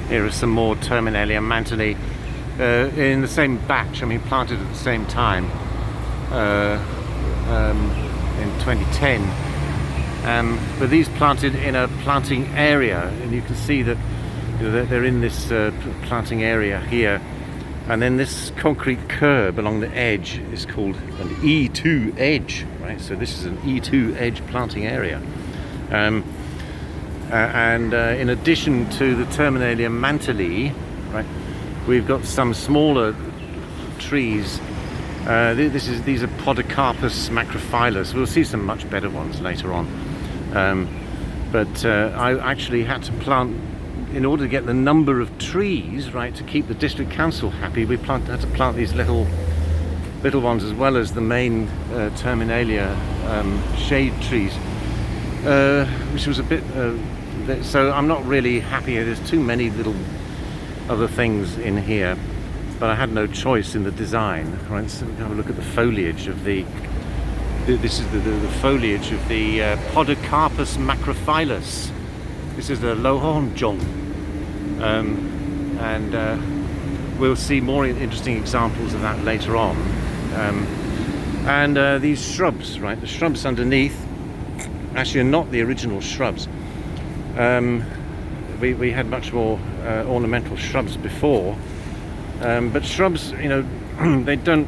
Here are some more Terminalia mantaly in the same batch. I mean, planted at the same time in 2010. But these planted in a planting area, and you can see that they're in this planting area here. And then this concrete curb along the edge is called an E2 edge, right? So this is an E2 edge planting area. In addition to the Terminalia mantaly, right, we've got some smaller trees. These are Podocarpus macrophyllus. We'll see some much better ones later on. But I actually had to plant, in order to get the number of trees, right, to keep the district council happy, we had to plant these little ones as well as the main Terminalia shade trees, which was a bit so I'm not really happy. There's too many little other things in here, but I had no choice in the design. Right, so we can have a look at the foliage of this is the foliage of the Podocarpus macrophyllus. This is the Lohornjong, and we'll see more interesting examples of that later on. These shrubs, right, the shrubs underneath actually are not the original shrubs. We had much more ornamental shrubs before, but shrubs, they don't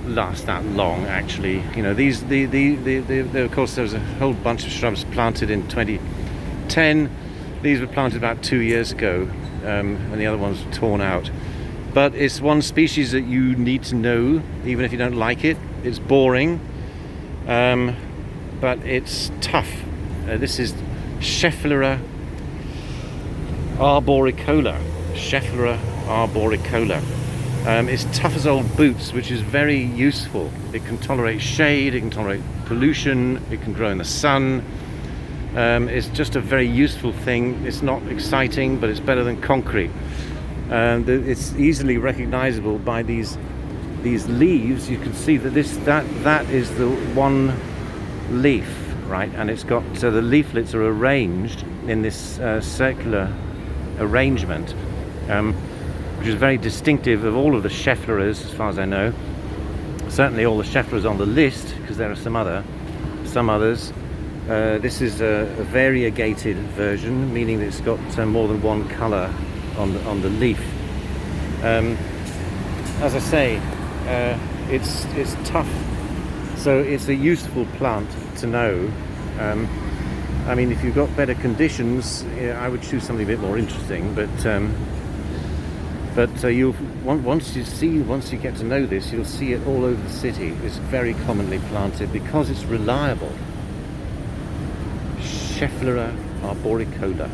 last that long actually. Of course there was a whole bunch of shrubs planted in 2010. These were planted about 2 years ago, and the other ones were torn out. But it's one species that you need to know, even if you don't like it. It's boring, but it's tough. This is Schefflera arboricola. Schefflera arboricola. It's tough as old boots, which is very useful. It can tolerate shade, it can tolerate pollution, it can grow in the sun. It's just a very useful thing. It's not exciting, but it's better than concrete. It's easily recognizable by these leaves. You can see that that is the one leaf, right? And it's got, so the leaflets are arranged in this circular arrangement, which is very distinctive of all of the Scheffleras, as far as I know. Certainly all the Scheffleras on the list, because there are some others. This is a variegated version, meaning that it's got more than one colour on the leaf. As I say, it's tough, so it's a useful plant to know. I mean, if you've got better conditions, I would choose something a bit more interesting. But once you get to know this, you'll see it all over the city. It's very commonly planted because it's reliable. Schefflera arboricola.